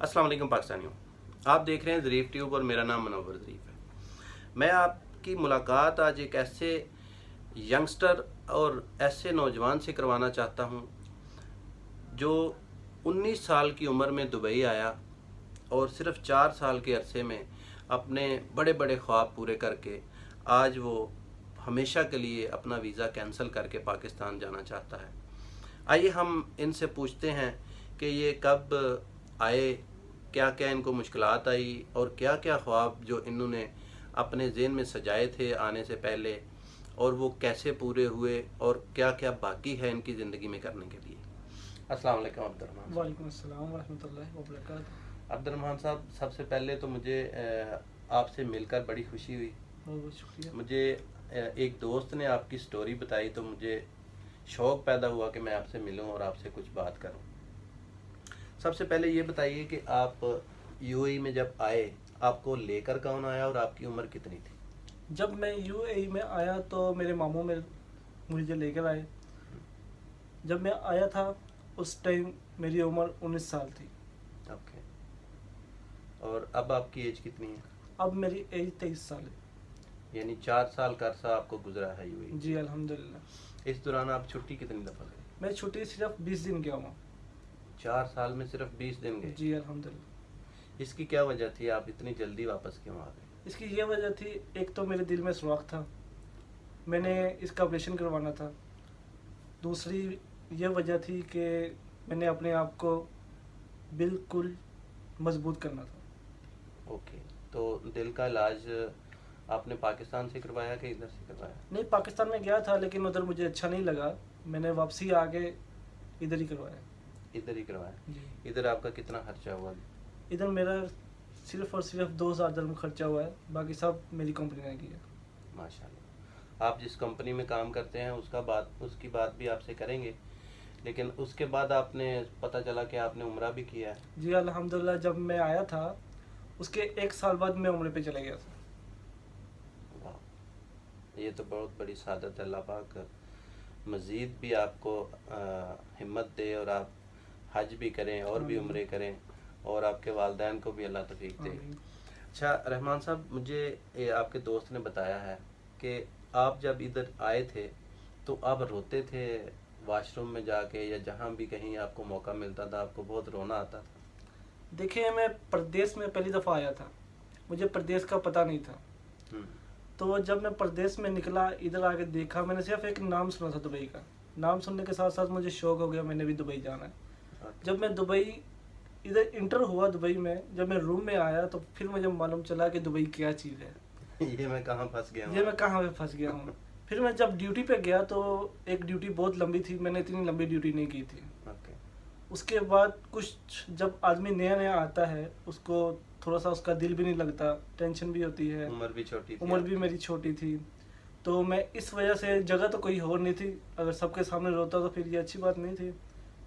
अस्सलाम वालेकुम पाकिस्तानियों, आप देख रहे हैं ज़रीफ़ ट्यूब और मेरा नाम मनोवर ज़रीफ़ है। मैं आपकी मुलाकात आज एक ऐसे यंगस्टर और ऐसे नौजवान से करवाना चाहता हूं जो 19 साल की उम्र में दुबई आया और सिर्फ 4 साल के अरसे में अपने बड़े बड़े ख्वाब पूरे करके आज वो हमेशा के लिए अपना वीज़ा कैंसिल करके पाकिस्तान जाना चाहता है। आइए हम इनसे पूछते हैं कि ये कब आए, क्या क्या इनको मुश्किलात आई और क्या क्या ख्वाब जो इन्होंने अपने ज़हन में सजाए थे आने से पहले और वो कैसे पूरे हुए और क्या क्या बाकी है इनकी ज़िंदगी में करने के लिए। अस्सलाम वालेकुम अब्दुर्रहमान साहब। वालेकुम अस्सलाम वरहमतुल्लाहि वबरकातुहू। अब्दुर्रहमान साहब, सबसे पहले तो मुझे आपसे मिलकर बड़ी खुशी हुई। बहुत बहुत शुक्रिया। मुझे एक दोस्त ने आपकी स्टोरी बताई तो मुझे शौक़ पैदा हुआ कि मैं आपसे मिलूं और आपसे कुछ बात करूं। सबसे पहले ये बताइए कि आप यूएई में जब आए आपको लेकर कौन आया और आपकी उम्र कितनी थी? जब मैं यूएई में आया तो मेरे मामू मुझे लेकर आए। जब मैं आया था उस टाइम मेरी उम्र 19 साल थी। ओके, और अब आपकी एज कितनी है? अब मेरी एज 23 साल है। यानी 4 साल का अरसा आपको गुजरा है यूएई। जी अल्हम्दुलिल्लाह। इस दौरान आप छुट्टी कितनी दफ़ा गए? मैं छुट्टी सिर्फ 20 दिन गया हूँ। 4 साल में सिर्फ 20 दिन गए? जी अल्हम्दुलिल्लाह। इसकी क्या वजह थी, आप इतनी जल्दी वापस क्यों आ गए? इसकी ये वजह थी, एक तो मेरे दिल में सुराख था, मैंने इसका ऑपरेशन करवाना था। दूसरी ये वजह थी कि मैंने अपने आप को बिल्कुल मजबूत करना था। ओके, तो दिल का इलाज आपने पाकिस्तान से करवाया कि इधर से करवाया? नहीं, पाकिस्तान में गया था लेकिन उधर मुझे अच्छा नहीं लगा, मैंने वापसी आके इधर ही करवाया। इधर ही करवाया? जी। इधर आपका कितना खर्चा हुआ? इधर मेरा सिर्फ और सिर्फ 2000 दिरहम खर्चा हुआ है, बाकी सब मेरी कंपनी ने किया। माशाल्लाह। आप जिस कंपनी में काम करते हैं उसकी बात भी आपसे करेंगे, लेकिन उसके बाद आपने पता चला कि आपने उम्रा भी किया है। जी अल्हम्दुलिल्लाह। जब मैं आया था उसके 1 साल बाद मैं उम्रे पे चला गया था। वाह, ये तो बहुत बड़ी सादत है। अल्लाह पाक मज़ीद भी आपको हिम्मत दे और आप हज भी करें और भी उम्रे करें और आपके वालिदैन को भी अल्लाह तौफीक दे। अच्छा रहमान साहब, मुझे आपके दोस्त ने बताया है कि आप जब इधर आए थे तो आप रोते थे वाशरूम में जाके, या जहाँ भी कहीं आपको मौका मिलता था आपको बहुत रोना आता था? देखिए, मैं प्रदेश में पहली दफ़ा आया था, मुझे प्रदेश का पता नहीं था। तो जब मैं प्रदेश में निकला, इधर आके देखा, मैंने सिर्फ एक नाम सुना था दुबई का। नाम सुनने के साथ साथ मुझे शौक़ हो गया, मैंने भी दुबई जाना है। जब मैं दुबई इधर इंटर हुआ दुबई में, जब मैं रूम में आया तो फिर मुझे मालूम चला कि दुबई क्या चीज़ है। ये मैं कहाँ फंस गया हूँ, ये मैं कहाँ पे फंस गया हूँ। फिर मैं जब ड्यूटी पे गया तो एक ड्यूटी बहुत लंबी थी, मैंने इतनी लंबी ड्यूटी नहीं की थी। उसके बाद कुछ जब आदमी नया नया आता है उसको थोड़ा सा उसका दिल भी नहीं लगता, टेंशन भी होती है। उम्र भी छोटी थी, उम्र भी मेरी छोटी थी, तो मैं इस वजह से, जगह तो कोई और नहीं थी, अगर सबके सामने रोता तो फिर ये अच्छी बात नहीं थी।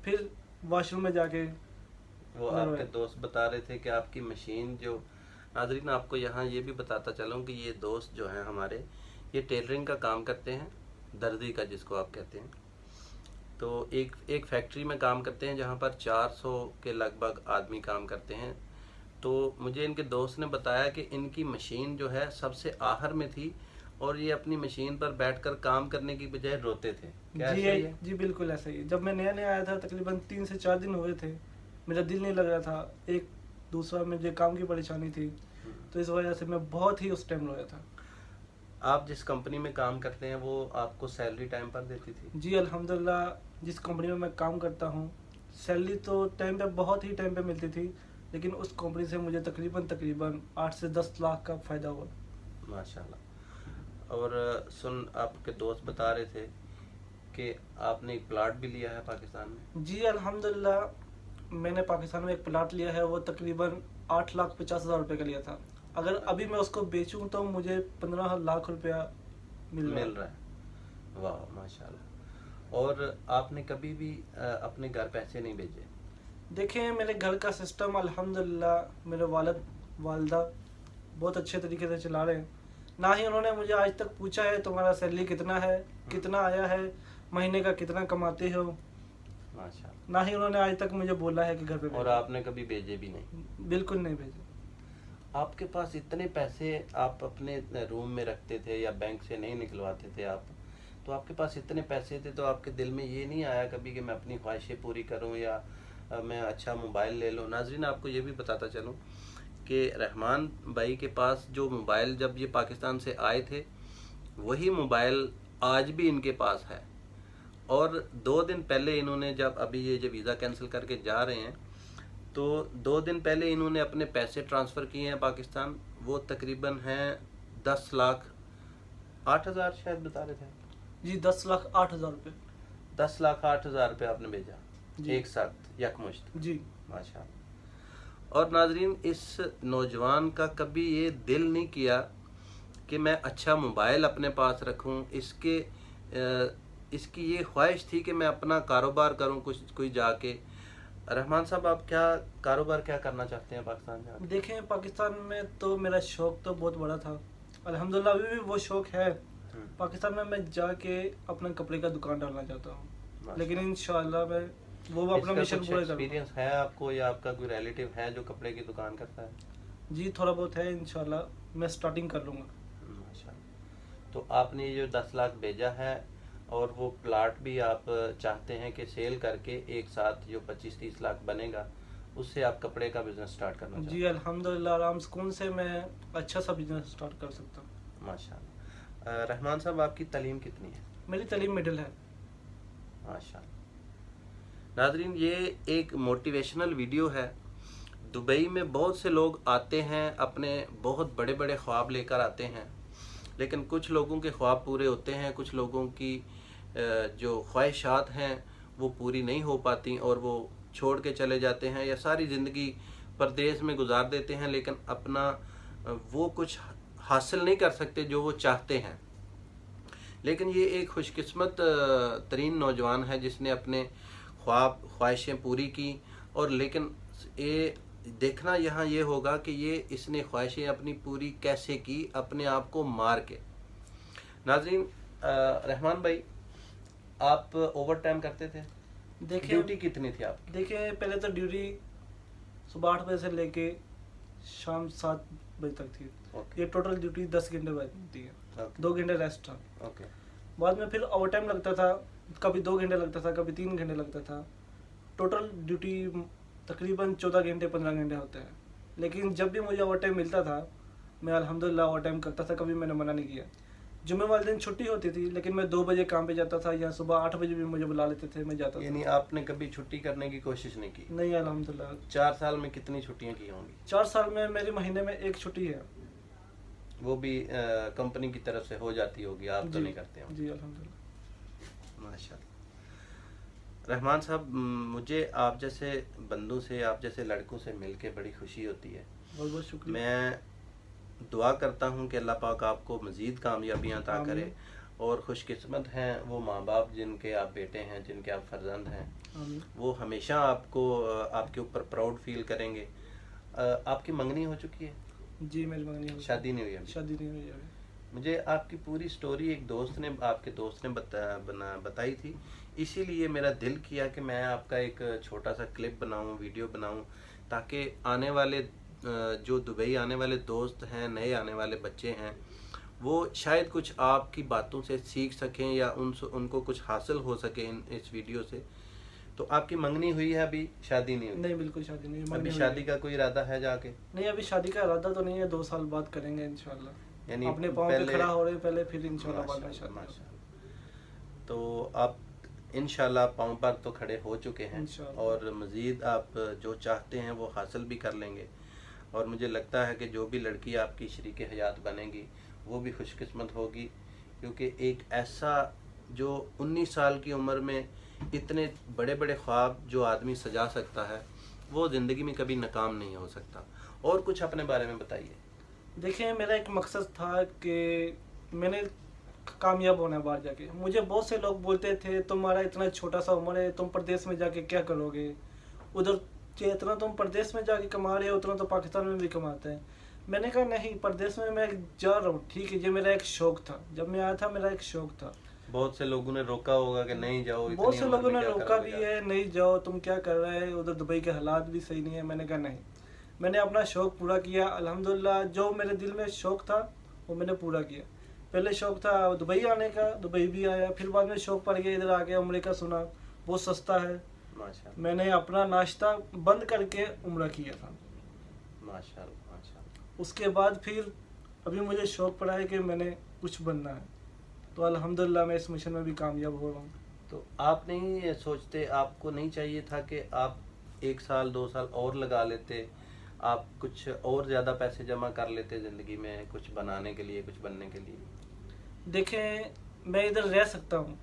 फिर वॉशरूम में जाके वो आपके दोस्त बता रहे थे कि आपकी मशीन जो, नाज़रीन आपको यहाँ ये भी बताता चलूँ कि ये दोस्त जो हैं हमारे, ये टेलरिंग का काम करते हैं, दर्जी का जिसको आप कहते हैं। तो एक फैक्ट्री में काम करते हैं जहाँ पर 400 के लगभग आदमी काम करते हैं। तो मुझे इनके दोस्त ने बताया कि इनकी मशीन जो है सबसे आखिर में थी और ये अपनी मशीन पर बैठकर काम करने की बजाय रोते थे। क्या जी ऐसा ही है? जी बिल्कुल ऐसा ही है। जब मैं नया नया आया था, तकरीबन 3 से 4 दिन हुए थे, मेरा दिल नहीं लग रहा था, एक दूसरा मुझे काम की परेशानी थी, तो इस वजह से मैं बहुत ही उस टाइम रोया था। आप जिस कंपनी में काम करते हैं वो आपको सैलरी टाइम पर देती थी? जी अल्हम्दुलिल्लाह। जिस कंपनी में मैं काम करता हूँ, सैलरी तो टाइम पे, बहुत ही टाइम पे मिलती थी, लेकिन उस कंपनी से मुझे तकरीबन 8 से 10 लाख का फ़ायदा हुआ। माशाल्लाह। और आपके दोस्त बता रहे थे कि आपने एक प्लाट भी लिया है पाकिस्तान में? जी अल्हम्दुलिल्लाह। मैंने पाकिस्तान में एक प्लाट लिया है, वो तकरीबन 8,50,000 रुपये का लिया था। अगर अभी मैं उसको बेचूं तो मुझे 15 लाख रुपया मिल रहा है। वाह माशाल्लाह। और आपने कभी भी अपने घर पैसे नहीं भेजे? देखिए, मेरे घर का सिस्टम अल्हम्दुलिल्लाह मेरे वालिदा बहुत अच्छे तरीके से चला रहे हैं। ना ही उन्होंने मुझे आज तक पूछा है तुम्हारा सैलरी कितना है, कितना आया है, महीने का कितना कमाते हो। माशाल्लाह। ना ही उन्होंने आज तक मुझे बोला है कि घर पे और भेजो। आपने कभी भेजे भी नहीं? बिल्कुल नहीं भेजे। आपके पास इतने पैसे आप अपने रूम में रखते थे या बैंक से नहीं निकलवाते थे आप, तो आपके पास इतने पैसे थे तो आपके दिल में ये नहीं आया कभी कि मैं अपनी ख्वाहिशें पूरी करूं या मैं अच्छा मोबाइल ले लूं? नाजरीन, आपको ये भी बताता चलूं कि रहमान भाई के पास जो मोबाइल जब ये पाकिस्तान से आए थे वही मोबाइल आज भी इनके पास है। और 2 दिन पहले इन्होंने जब अभी ये जो वीज़ा कैंसिल करके जा रहे हैं तो 2 दिन पहले इन्होंने अपने पैसे ट्रांसफ़र किए हैं पाकिस्तान। वो तकरीबन हैं 10,08,000 शायद बता रहे थे। जी 10,08,000 रुपये। 10,08,000 रुपये आपने भेजा जी। एक साथ यकमुश्त? जी। माशाल्लाह। और नाजरीन, इस नौजवान का कभी ये दिल नहीं किया कि मैं अच्छा मोबाइल अपने पास रखूं। इसकी ये ख्वाहिश थी कि मैं अपना कारोबार करूं कोई जाके। रहमान साहब, आप क्या कारोबार क्या करना चाहते हैं पाकिस्तान जाके? देखें, पाकिस्तान में तो मेरा शौक़ तो बहुत बड़ा था, अल्हम्दुलिल्लाह अभी भी वो शौक़ है। पाकिस्तान में मैं जाके अपना कपड़े का दुकान डालना चाहता हूँ, लेकिन इंशाअल्लाह मैं वो अपना मिशन पूरा करूँगा। एक्सपीरियंस है आपको या आपका कोई रिलेटिव है जो कपड़े की दुकान करता है? जी थोड़ा बहुत है, इंशाअल्लाह मैं स्टार्टिंग कर लूँगा। माशाल्लाह। तो आपने ये जो 10 लाख भेजा है और वो प्लाट भी आप चाहते हैं कि सेल करके एक साथ जो 25-30 लाख बनेगा उससे आप कपड़े का बिजनेस स्टार्ट करना चाहते हैं? जी अल्हम्दुलिल्लाह आराम सुकून से मैं अच्छा सा बिजनेस स्टार्ट कर सकता हूँ। माशाल्लाह। रहमान साहब, आपकी तालीम कितनी है? मेरी तालीम मिडिल है। माशाल्लाह। नाजरीन, ये एक मोटिवेशनल वीडियो है। दुबई में बहुत से लोग आते हैं, अपने बहुत बड़े बड़े ख्वाब लेकर आते हैं, लेकिन कुछ लोगों के ख्वाब पूरे होते हैं, कुछ लोगों की जो ख्वाहिशात हैं वो पूरी नहीं हो पाती और वो छोड़ के चले जाते हैं या सारी ज़िंदगी परदेश में गुजार देते हैं, लेकिन अपना वो कुछ हासिल नहीं कर सकते जो वो चाहते हैं। लेकिन ये एक खुशकिस्मत तरीन नौजवान है जिसने अपने ख्वाहिशें पूरी की। और लेकिन ये देखना यहाँ ये होगा कि इसने ख्वाहिशें अपनी पूरी कैसे की, अपने आप को मार के। नाजरीन, रहमान भाई, आप ओवर टाइम करते थे? देखिए ड्यूटी कितनी थी आपकी? देखिए, पहले तो ड्यूटी सुबह 8 बजे से लेके शाम 7 बजे तक थी। ये टोटल ड्यूटी 10 घंटे बनती है। 2 घंटे रेस्ट था। बाद में फिर ओवर टाइम लगता था, कभी 2 घंटे लगता था, कभी 3 घंटे लगता था। टोटल ड्यूटी तकरीबन 14 घंटे 15 घंटे होते हैं। लेकिन जब भी मुझे ओवर टाइम मिलता था मैं अल्हम्दुलिल्लाह ओवर टाइम करता था, कभी मैंने मना नहीं किया। जुम्मे वाले दिन छुट्टी होती थी, लेकिन मैं 2 बजे काम पे जाता था या सुबह 8 बजे भी मुझे बुला लेते थे, मैं जाता था। यानी आपने कभी छुट्टी करने की कोशिश नहीं की? नहीं अल्हम्दुलिल्लाह। 4 साल में कितनी छुट्टियां की होंगी? 4 साल में मेरी महीने में 1 छुट्टी है। वो भी कंपनी की तरफ से हो जाती होगी, आप तो नहीं करते हो? जी अल्हम्दुलिल्लाह। माशाल्लाह। रहमान साहब, मुझे आप जैसे बंदों से, आप जैसे लड़कों से मिलके बड़ी खुशी होती है। बहुत बहुत शुक्रिया। मैं दुआ करता हूँ कि अल्लाह पाक आपको मज़ीद कामयाबियाँ अता करे और खुशकिस्मत हैं वो माँ बाप जिनके आप बेटे हैं, जिनके आप फर्जंद हैं। वो हमेशा आपको आपके ऊपर प्राउड फील करेंगे। आपकी मंगनी हो चुकी है? जी मेरी मंगनी हो, शादी नहीं हुई अभी? शादी नहीं हुई अभी। मुझे आपकी पूरी स्टोरी एक दोस्त ने, आपके दोस्त ने बताई थी, इसीलिए मेरा दिल किया कि मैं आपका एक छोटा सा क्लिप बनाऊं, वीडियो बनाऊं, ताकि आने वाले जो दुबई आने वाले दोस्त हैं, नए आने वाले बच्चे हैं, वो शायद कुछ आपकी बातों से सीख सकें या उनको कुछ हासिल हो सके इस वीडियो से। तो आपकी मंगनी हुई है, अभी शादी नहीं हुई? नहीं बिल्कुल शादी नहीं हुई। अभी शादी का कोई इरादा है जाके? नहीं, अभी शादी का इरादा तो नहीं है, 2 साल बाद करेंगे इंशाल्लाह। यानी अपने पाँव पे खड़ा हो रहे पहले, फिर इंशाल्लाह बाद में माशाल्लाह, शादी। माशाल्लाह। तो आप इंशाल्लाह पाँव पर तो खड़े हो चुके हैं और मज़ीद आप जो चाहते हैं वो हासिल भी कर लेंगे। और मुझे लगता है कि जो भी लड़की आपकी शरीक हयात बनेगी वो भी खुशकिस्मत होगी, क्योंकि एक ऐसा जो 19 साल की उम्र में इतने बड़े बड़े ख्वाब जो आदमी सजा सकता है वो ज़िंदगी में कभी नाकाम नहीं हो सकता। और कुछ अपने बारे में बताइए। देखिए, मेरा एक मकसद था कि मैंने कामयाब होना है बाहर जाके। मुझे बहुत से लोग बोलते थे तुम्हारा इतना छोटा सा उम्र है, तुम प्रदेश में जाके क्या करोगे, उधर जितना तुम प्रदेश में जाके कमा रहे हो उतना तो पाकिस्तान में भी कमाते हैं। मैंने कहा नहीं, प्रदेश में मैं जा रहा हूँ, ठीक है, ये मेरा एक शौक़ था। जब मैं आया था मेरा एक शौक़ था, बहुत से लोगों ने रोका होगा कि नहीं जाओ, बहुत इतनी से उम्र लोगों में ने क्या रोका करोगे भी जाके? है, नहीं जाओ, तुम क्या कर रहे हैं, उधर दुबई के हालात भी सही नहीं है। मैंने कहा नहीं, मैंने अपना शौक पूरा किया अल्हम्दुलिल्लाह। जो मेरे दिल में शौक था वो मैंने पूरा किया। पहले शौक था दुबई आने का, दुबई भी आया, फिर बाद में शौक पड़ गया इधर आ गया। उम्रे का सुना बहुत सस्ता है, माशाल्लाह मैंने अपना नाश्ता बंद करके उम्रा किया था। माशाल्लाह माशाल्लाह। उसके बाद फिर अभी मुझे शौक पड़ा है कि मैंने कुछ बनना है, तो अल्हम्दुलिल्लाह मैं इस मिशन में भी कामयाब हो रहा हूँ। तो आप नहीं सोचते, आपको नहीं चाहिए था कि आप 1 साल 2 साल और लगा लेते, आप कुछ और ज़्यादा पैसे जमा कर लेते ज़िंदगी में कुछ बनाने के लिए, कुछ बनने के लिए? देखें, मैं इधर रह सकता हूँ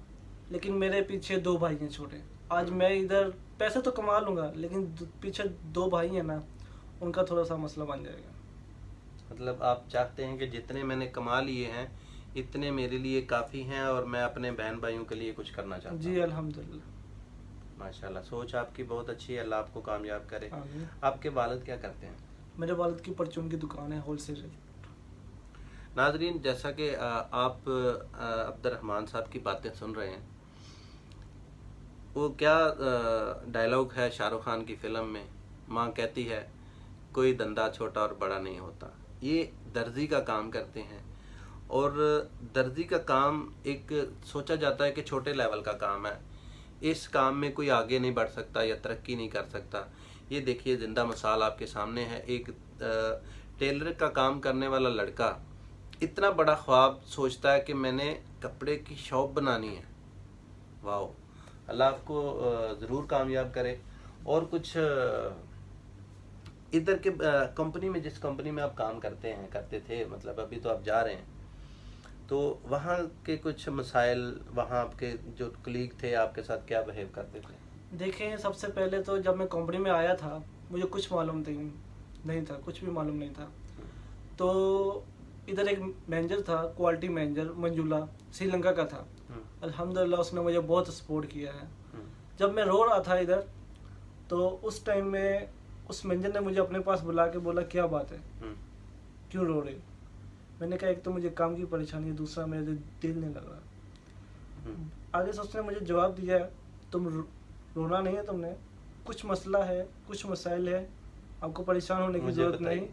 लेकिन मेरे पीछे 2 भाई हैं छोटे। आज मैं इधर पैसे तो कमा लूँगा लेकिन पीछे 2 भाई हैं ना, उनका थोड़ा सा मसला बन जाएगा। मतलब आप चाहते हैं कि जितने मैंने कमा लिए हैं इतने मेरे लिए काफ़ी हैं और मैं अपने बहन भाइयों के लिए कुछ करना चाहता जी हूँ। अल्हम्दुलिल्लाह। माशाल्लाह, सोच आपकी बहुत अच्छी है, अल्लाह आपको कामयाब करे। आमीन। आपके वालिद क्या करते हैं? मेरे वालिद की परचून की दुकान है, होलसेल। नाजरीन, जैसा कि आप अब्दुर्रहमान साहब की बातें सुन रहे हैं, वो क्या डायलॉग है शाहरुख खान की फिल्म में, माँ कहती है कोई धंधा छोटा और बड़ा नहीं होता। ये दर्जी का काम करते हैं और दर्जी का काम एक सोचा जाता है कि छोटे लेवल का काम है, इस काम में कोई आगे नहीं बढ़ सकता या तरक्की नहीं कर सकता। ये देखिए जिंदा मिसाल आपके सामने है, एक टेलर का काम करने वाला लड़का इतना बड़ा ख्वाब सोचता है कि मैंने कपड़े की शॉप बनानी है। वाह, अल्लाह आपको ज़रूर कामयाब करे। और कुछ इधर के कंपनी में, जिस कंपनी में आप काम करते थे, मतलब अभी तो आप जा रहे हैं, तो वहाँ के कुछ मसाइल, वहाँ आपके जो कलीग थे आपके साथ क्या बिहेव करते थे? देखें, सबसे पहले तो जब मैं कंपनी में आया था मुझे कुछ मालूम नहीं था, कुछ भी मालूम नहीं था। तो इधर एक मैनेजर था, क्वालिटी मैनेजर मंजूला, श्रीलंका का था। अल्हम्दुलिल्लाह उसने मुझे बहुत सपोर्ट किया है। जब मैं रो रहा था इधर, तो उस टाइम में उस मैनेजर ने मुझे अपने पास बुला के बोला क्या बात है, क्यों रो रहे हो? मैंने कहा एक तो मुझे काम की परेशानी है, दूसरा मेरे दिल नहीं लग रहा। आगे से उसने मुझे जवाब दिया, तुम रोना नहीं है, तुमने कुछ मसला है, कुछ मसाइल है, आपको परेशान होने की जरूरत नहीं,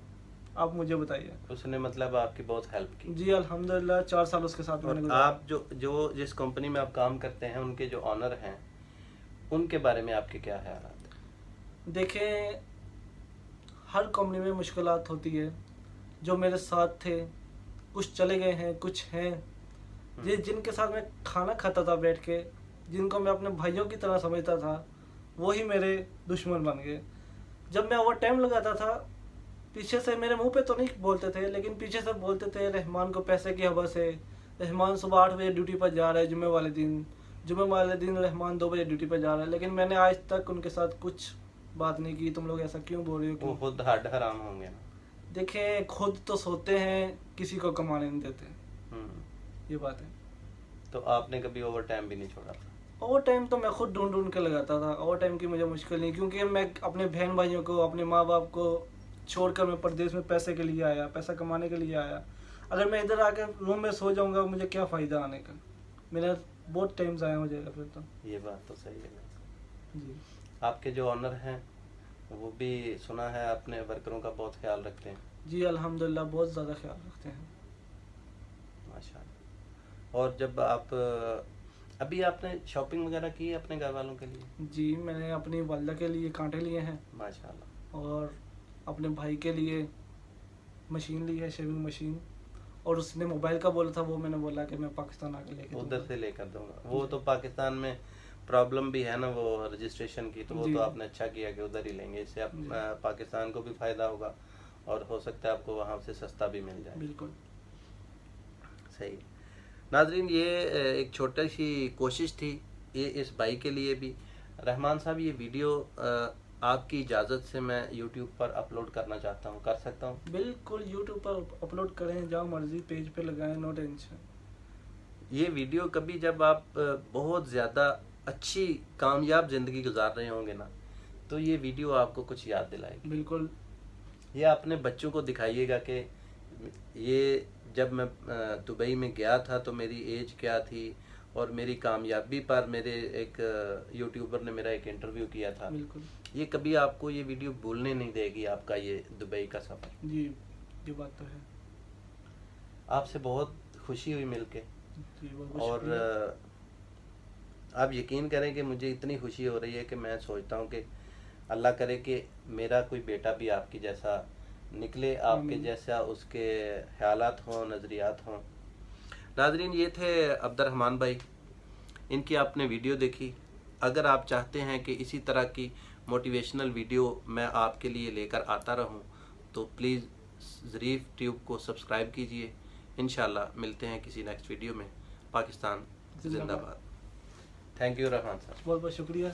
आप मुझे बताइए। उसने मतलब आपकी बहुत हेल्प की? जी अल्हम्दुलिल्लाह, 4 साल उसके साथ मैंने गुजारा। आप जो जिस कंपनी में आप काम करते हैं, उनके जो ऑनर हैं, उनके बारे में आपके क्या ख्याल हैं? देखें, हर कंपनी में मुश्किलात होती है। जो मेरे साथ थे कुछ चले गए हैं, कुछ हैं जिनके साथ मैं खाना खाता था बैठ के, जिनको मैं अपने भाइयों की तरह समझता था, वही मेरे दुश्मन बन गए। जब मैं ओवर टाइम लगाता था, पीछे से मेरे मुंह पे तो नहीं बोलते थे लेकिन पीछे से बोलते थे रहमान को पैसे की हवस है, रहमान सुबह 8 बजे ड्यूटी पर जा रहा है, जुम्मे वाले दिन रहमान 2 बजे ड्यूटी पर जा रहा है। लेकिन मैंने आज तक उनके साथ कुछ बात नहीं की, तुम लोग ऐसा क्यों बोल रहे हो, वो क्यों? खुद हड हराम होंगे ना। देखें, खुद तो सोते हैं, किसी को कमाने नहीं देते, ये बात है। तो आपने कभी ओवर टाइम भी नहीं छोड़ा था? ओवर टाइम तो मैं खुद ढूंढ ढूंढ के लगाता था, ओवर टाइम की मुझे मुश्किल नहीं, क्योंकि मैं अपने बहन भाइयों को, अपने माँ बाप को छोड़कर मैं प्रदेश में पैसे के लिए आया, पैसा कमाने के लिए आया। अगर मैं इधर आकर रूम में सो जाऊंगा, मुझे क्या फ़ायदा आने का, मेरा बहुत टाइम ज़ाया हो जाएगा फिर तो। ये बात तो सही है जी। आपके जो ऑनर हैं वो भी सुना है अपने वर्करों का बहुत ख्याल रखते हैं? जी अल्हम्दुलिल्लाह, बहुत ज़्यादा ख्याल रखते हैं। माशाल्लाह। और जब आप अभी आपने शॉपिंग वगैरह की है अपने घर वालों के लिए? जी, मैंने अपनी वालदा के लिए कांटे लिए हैं माशाल्लाह। और अपने भाई के लिए मशीन ली है, शेविंग मशीन। और उसने मोबाइल का बोला था, वो मैंने बोला कि मैं पाकिस्तान आके लेके उधर दूंगा। से लेकर दूंगा। वो तो पाकिस्तान में प्रॉब्लम भी है ना वो रजिस्ट्रेशन की, तो वो जी। तो आपने अच्छा किया कि उधर ही लेंगे, इससे आप जी। पाकिस्तान को भी फ़ायदा होगा और हो सकता है आपको वहाँ से सस्ता भी मिल जाए। बिल्कुल सही। नाजरीन, ये एक छोटी सी कोशिश थी ये इस भाई के लिए भी। रहमान साहब, ये वीडियो आपकी इजाज़त से मैं YouTube पर अपलोड करना चाहता हूँ, कर सकता हूँ? बिल्कुल, यूट्यूब पर अपलोड करें, जहाँ मर्जी पेज पे लगाएं, नो टेंशन। ये वीडियो कभी जब आप बहुत ज़्यादा अच्छी कामयाब ज़िंदगी गुजार रहे होंगे ना, तो ये वीडियो आपको कुछ याद दिलाएगी। बिल्कुल। ये अपने बच्चों को दिखाइएगा कि ये जब मैं दुबई में गया था तो मेरी एज क्या थी और मेरी कामयाबी पर मेरे एक यूट्यूबर ने मेरा एक इंटरव्यू किया था। बिल्कुल ये कभी आपको ये वीडियो भूलने नहीं देगी, आपका ये दुबई का सफ़र। जी, ये बात तो है। आपसे बहुत खुशी हुई मिलके, जी बहुत बहुत और शुक्रिया। आप यकीन करें कि मुझे इतनी खुशी हो रही है कि मैं सोचता हूँ कि अल्लाह करे कि मेरा कोई बेटा भी आपकी जैसा निकले, आपके आमीन। जैसा उसके ख्यालात हों, नज़रियात हों। नाजरीन, ये थे अब्दुर्रहमान भाई, इनकी आपने वीडियो देखी। अगर आप चाहते हैं कि इसी तरह की मोटिवेशनल वीडियो मैं आपके लिए लेकर आता रहूं, तो प्लीज़ ज़रीफ़ ट्यूब को सब्सक्राइब कीजिए। इंशाल्लाह मिलते हैं किसी नेक्स्ट वीडियो में। पाकिस्तान जिंदाबाद। थैंक यू रहमान साहब। बहुत बहुत शुक्रिया।